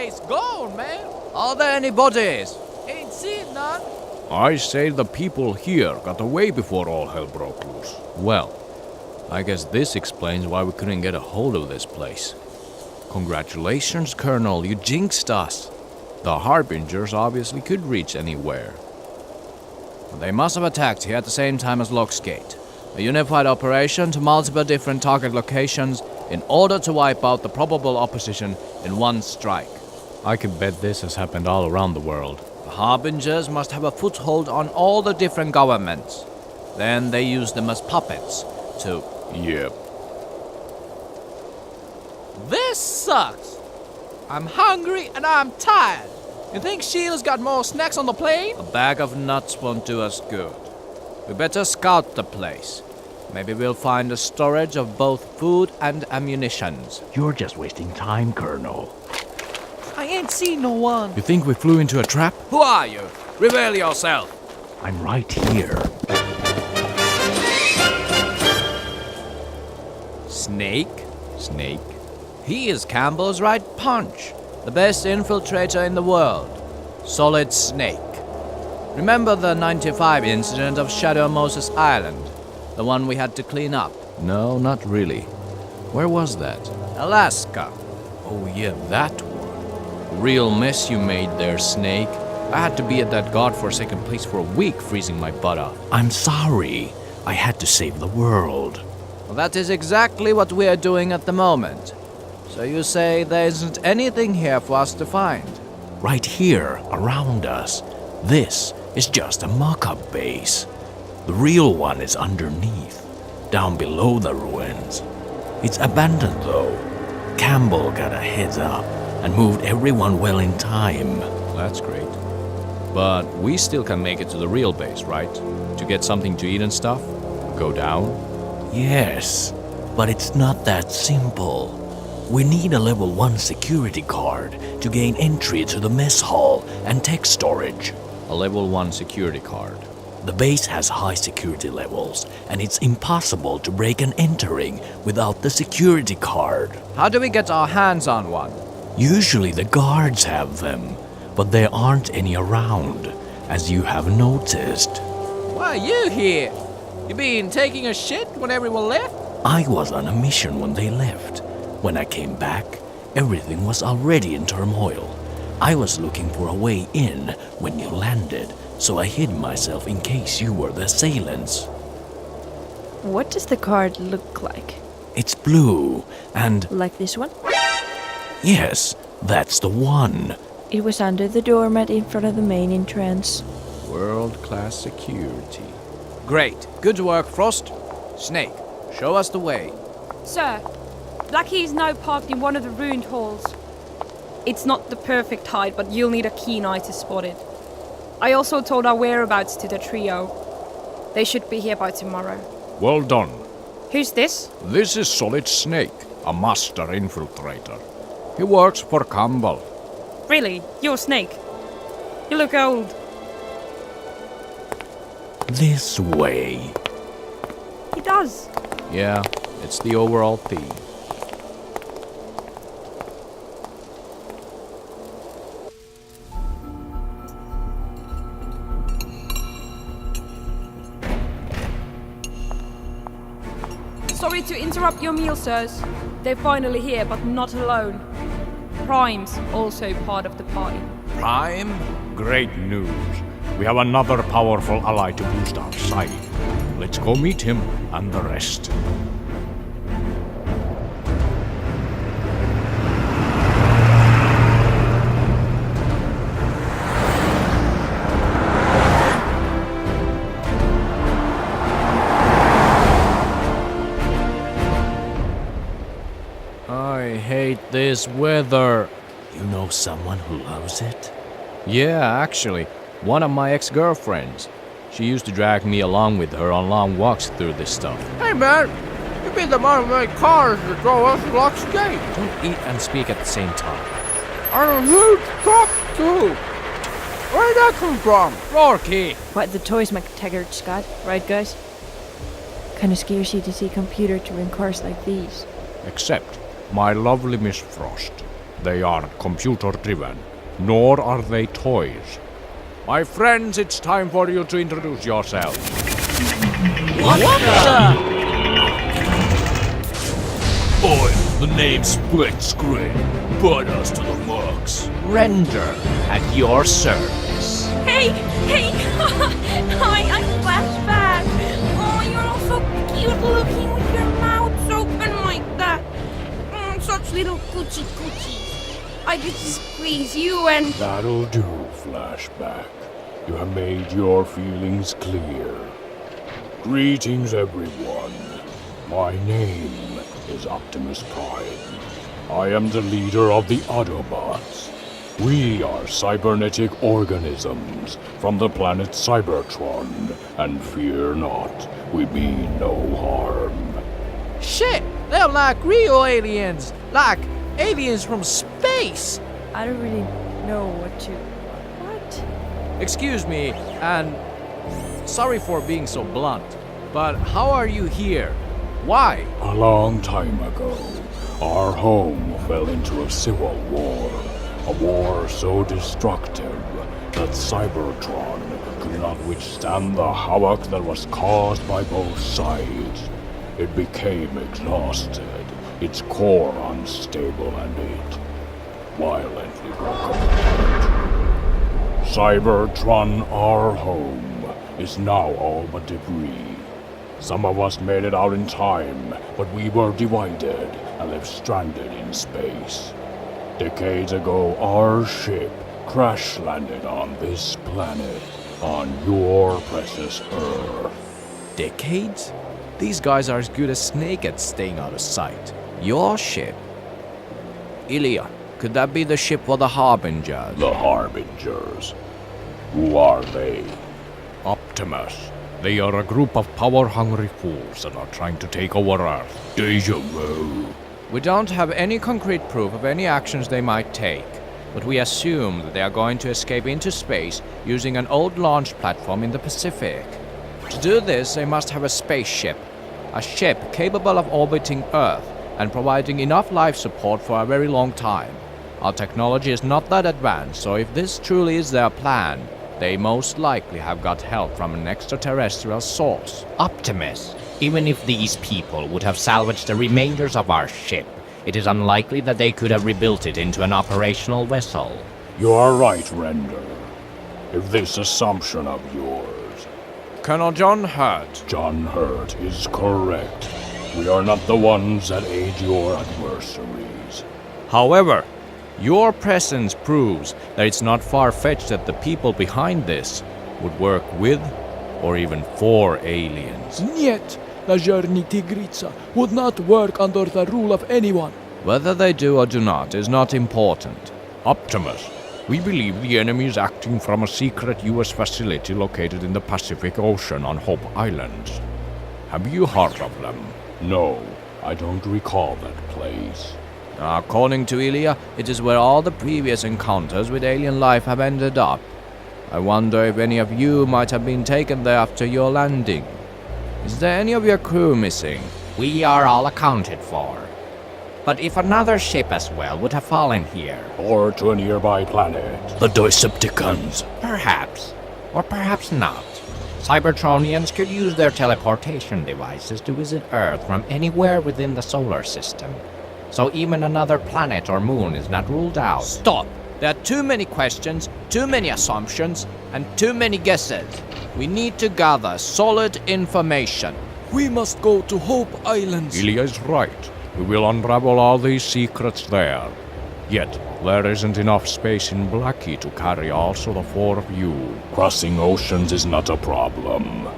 place gone, man. Are there any bodies? Ain't seen none. I say the people here got away before all hell broke loose. Well, I guess this explains why we couldn't get a hold of this place. Congratulations, Colonel, you jinxed us. The Harbingers obviously could reach anywhere. They must have attacked here at the same time as Locke's Gate. A unified operation to multiple different target locations in order to wipe out the probable opposition in one strike. I could bet this has happened all around the world. The Harbingers must have a foothold on all the different governments. Then they use them as puppets to... Yep. This sucks. I'm hungry and I'm tired. You think Sheila's got more snacks on the plane? A bag of nuts won't do us good. We better scout the place. Maybe we'll find a storage of both food and ammunitions. You're just wasting time, Colonel. I ain't seen no one. You think we flew into a trap? Who are you? Reveal yourself. I'm right here. Snake? Snake. He is Campbell's right punch. The best infiltrator in the world. Solid Snake. Remember the 95 incident of Shadow Moses Island? The one we had to clean up? No, not really. Where was that? Alaska. Oh yeah, that one. Real mess you made there, Snake. I had to be at that godforsaken place for a week, freezing my butt off. I'm sorry. I had to save the world. Well, that is exactly what we are doing at the moment. So you say there isn't anything here for us to find? Right here, around us. This is just a mock-up base. The real one is underneath, down below the ruins. It's abandoned though. Campbell got a heads up and moved everyone well in time. That's great. But we still can make it to the real base, right? To get something to eat and stuff? Go down? Yes, but it's not that simple. We need a level 1 security card to gain entry to the mess hall and tech storage. A level 1 security card. The base has high security levels, and it's impossible to break an entering without the security card. How do we get our hands on one? Usually the guards have them, but there aren't any around, as you have noticed. Why are you here? You been taking a shit when everyone left? I was on a mission when they left. When I came back, everything was already in turmoil. I was looking for a way in when you landed, so I hid myself in case you were the assailants. What does the card look like? It's blue, and Like this one? yes, that's the one. It was under the doormat in front of the main entrance. World-class security. Great. Good work, Frost. Snake, show us the way. Sir, Blackie is now parked in one of the ruined halls. It's not the perfect hide, but you'll need a keen eye to spot it. I also told our whereabouts to the trio. They should be here by tomorrow. Well done. Who's this? This is Solid Snake, a master infiltrator. He works for Campbell. Really? You're Snake? You look old. This way. He does. Yeah, it's the overall theme. Sorry to interrupt your meal, sirs. They're finally here, but not alone. Prime's also part of the party. Prime? Great news. We have another powerful ally to boost our side. Let's go meet him and the rest. I hate this weather. You know someone who loves it? Yeah, actually, one of my ex-girlfriends. She used to drag me along with her on long walks through this stuff. Hey man, you be the one who made cars that drove us to Locke's Gate. Don't eat and speak at the same time. And a huge truck too. Where'd that come from? Rourke! What the toys McTaggart, Scott, right guys? Kinda scares you to see computer-driven cars like these. Except my lovely Miss Frost. They aren't computer-driven, nor are they toys. My friends, it's time for you to introduce yourselves. What the? Boy, the name's Split Screen. Put us to the mucks. Render at your service. Hey! Hi, I'm Flashback! Oh, you're all so cute looking with your mouths open like that. Such little coochie. I could squeeze you and... That'll do, Flashback. You have made your feelings clear. Greetings, everyone. My name is Optimus Prime. I am the leader of the Autobots. We are cybernetic organisms from the planet Cybertron, and fear not, we mean no harm. Shit! They're like real aliens! Like aliens from space! I don't really know what to... What? Excuse me, and sorry for being so blunt, but how are you here? Why? A long time ago, our home fell into a civil war. A war so destructive that Cybertron could not withstand the havoc that was caused by both sides. It became exhausted, its core unstable, and it violently broke apart. Cybertron, our home, is now all but debris. Some of us made it out in time, but we were divided and left stranded in space. Decades ago, our ship crash-landed on this planet, on your precious Earth. Decades? These guys are as good as snake at staying out of sight. Your ship? Ilya, could that be the ship for the Harbingers? The Harbingers. Who are they? Optimus. They are a group of power-hungry fools that are trying to take over Earth. Deja vu. We don't have any concrete proof of any actions they might take, but we assume that they are going to escape into space using an old launch platform in the Pacific. To do this, they must have a spaceship. A ship capable of orbiting Earth and providing enough life support for a very long time. Our technology is not that advanced, so if this truly is their plan, they most likely have got help from an extraterrestrial source. Optimus, even if these people would have salvaged the remainders of our ship, it is unlikely that they could have rebuilt it into an operational vessel. You are right, Render. If this assumption of yours... Colonel John Hurt. John Hurt is correct. We are not the ones that aid your adversaries. However, your presence proves that it's not far-fetched that the people behind this would work with or even for aliens. Niet, the journey Tigritsa would not work under the rule of anyone. Whether they do or do not is not important. Optimus, we believe the enemy is acting from a secret US facility located in the Pacific Ocean on Hope Islands. Have you heard of them? No, I don't recall that place. According to Ilya, it is where all the previous encounters with alien life have ended up. I wonder if any of you might have been taken there after your landing. Is there any of your crew missing? We are all accounted for. But if another ship as well would have fallen here... Or to a nearby planet. The Decepticons. Perhaps. Or perhaps not. Cybertronians could use their teleportation devices to visit Earth from anywhere within the solar system. So even another planet or moon is not ruled out. Stop! There are too many questions, too many assumptions, and too many guesses. We need to gather solid information. We must go to Hope Islands. Ilya is right. We will unravel all these secrets there. Yet, there isn't enough space in Blackie to carry also the four of you. Crossing oceans is not a problem.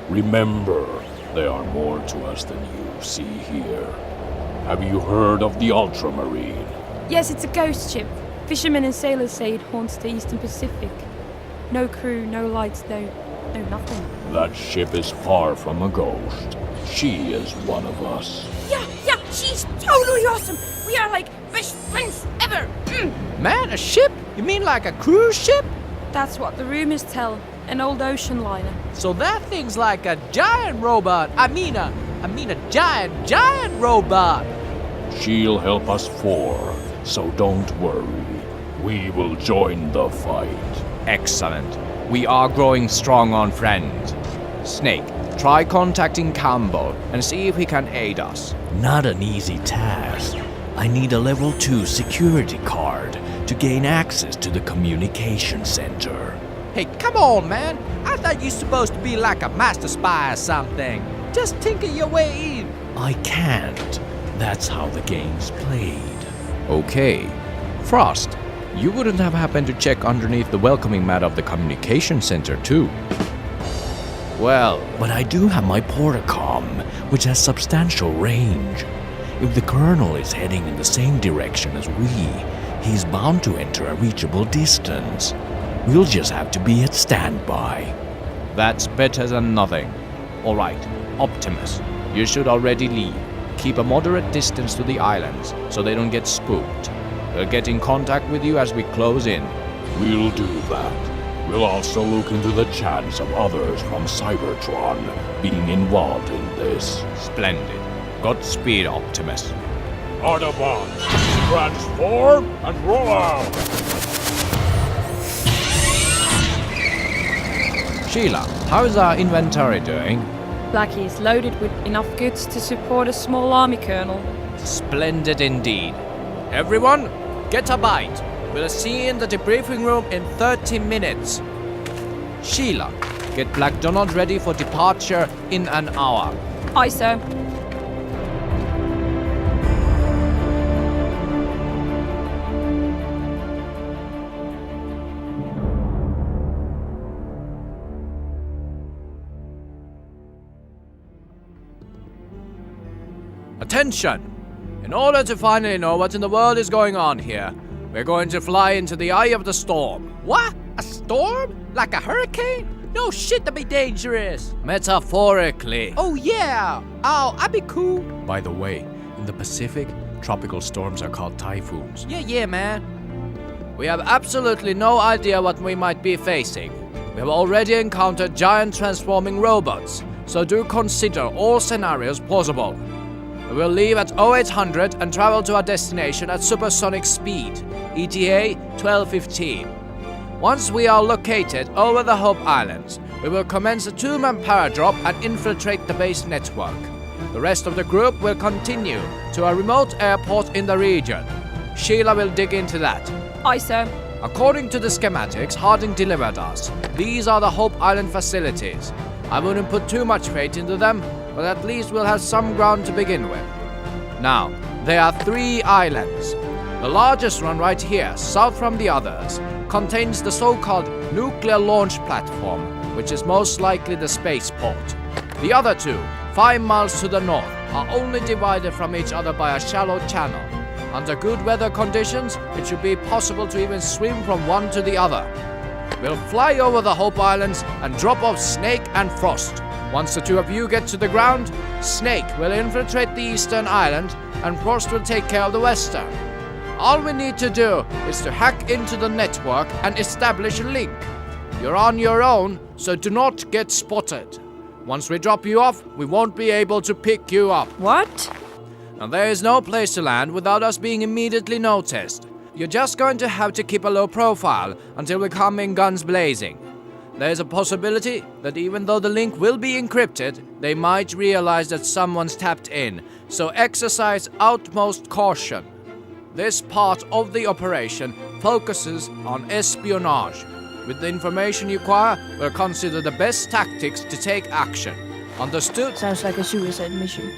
Remember, there are more to us than you see here. Have you heard of the Ultramarine? Yes, it's a ghost ship. Fishermen and sailors say it haunts the Eastern Pacific. No crew, no lights, no nothing. That ship is far from a ghost. She is one of us. Yeah, she's totally awesome. We are like best friends ever. Man, a ship? You mean like a cruise ship? That's what the rumors tell. An old ocean liner. So that thing's like a giant robot. I mean a giant robot. She'll help us four so don't worry. We will join the fight. Excellent. We are growing strong on friends. Snake, try contacting Campbell and see if he can aid us. Not an easy task. I need a level 2 security card to gain access to the communication center. Hey, come on, man. I thought you were supposed to be like a master spy or something. Just tinker your way in. I can't. That's how the game's played. Okay. Frost, you wouldn't have happened to check underneath the welcoming mat of the communication center too? Well, But I do have my portacom, which has substantial range. If the Colonel is heading in the same direction as we, he's bound to enter a reachable distance. We'll just have to be at standby. that's better than nothing. Alright, Optimus, you should already leave. Keep a moderate distance to the islands so they don't get spooked. We'll get in contact with you as we close in. We'll do that. We'll also look into the chance of others from Cybertron being involved in this. Splendid. Godspeed, Optimus. Autobots, transform and roll out! Sheila, how's our inventory doing? Blackie is loaded with enough goods to support a small army, Colonel. Splendid indeed. Everyone, get a bite. We'll see you in the debriefing room in 30 minutes. Sheila, get Black Donald ready for departure in an hour. Aye, sir. Attention! In order to finally know what in the world is going on here, we're going to fly into the eye of the storm. What? A storm? Like a hurricane? No shit, that'd be dangerous. Metaphorically. Oh yeah. Oh, I'd be cool. By the way, in the Pacific, tropical storms are called typhoons. Yeah, man. We have absolutely no idea what we might be facing. We have already encountered giant transforming robots, so do consider all scenarios plausible. We will leave at 0800 and travel to our destination at supersonic speed, ETA 1215. Once we are located over the Hope Islands, we will commence a 2-man paradrop and infiltrate the base network. The rest of the group will continue to a remote airport in the region. Sheila will dig into that. Aye, sir. According to the schematics Harding delivered us, these are the Hope Island facilities. I wouldn't put too much faith into them, but at least we'll have some ground to begin with. Now, there are 3 islands. The largest one right here, south from the others, contains the so-called nuclear launch platform, which is most likely the spaceport. The other 2, 5 miles to the north, are only divided from each other by a shallow channel. Under good weather conditions, it should be possible to even swim from one to the other. We'll fly over the Hope Islands and drop off Snake and Frost. Once the 2 of you get to the ground, Snake will infiltrate the eastern island and Frost will take care of the western. All we need to do is to hack into the network and establish a link. You're on your own, so do not get spotted. Once we drop you off, we won't be able to pick you up. What? And there is no place to land without us being immediately noticed. You're just going to have to keep a low profile until we come in guns blazing. There is a possibility that even though the link will be encrypted, they might realize that someone's tapped in, so exercise utmost caution. This part of the operation focuses on espionage. With the information you acquire, we'll consider the best tactics to take action. Understood? Sounds like a suicide mission.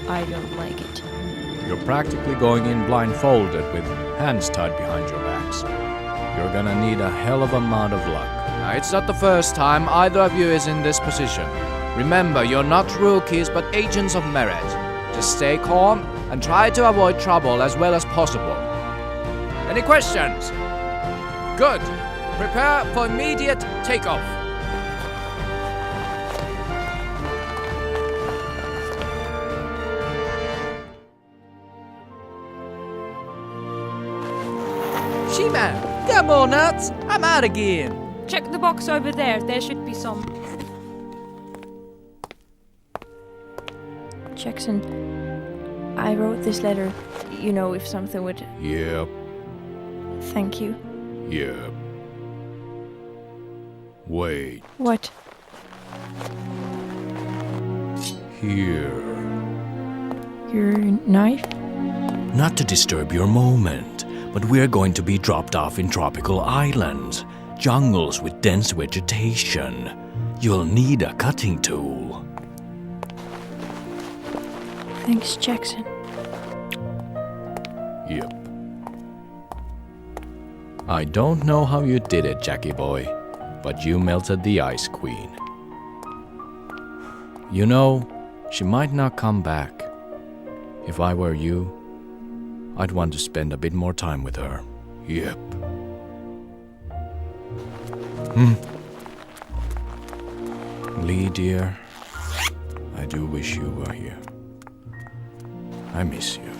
I don't like it. You're practically going in blindfolded with hands tied behind your backs. You're gonna need a hell of a amount of luck. Now, it's not the first time either of you is in this position. Remember, you're not rookies but agents of merit. Just stay calm and try to avoid trouble as well as possible. Any questions? Good. Prepare for immediate takeoff. She-Man, come on nuts. I'm out again. Check the box over there. There should be some. Jackson, I wrote this letter, you know, if something would... Yep, Thank you. yep. Wait, What? here. Your knife? Not to disturb your moment, but we're going to be dropped off in tropical islands, jungles with dense vegetation. You'll need a cutting tool. Thanks, Jackson. Yep. I don't know how you did it, Jackie boy, but you melted the Ice Queen. You know, she might not come back. If I were you, I'd want to spend a bit more time with her. Yep. Lee, dear, I do wish you were here. I miss you.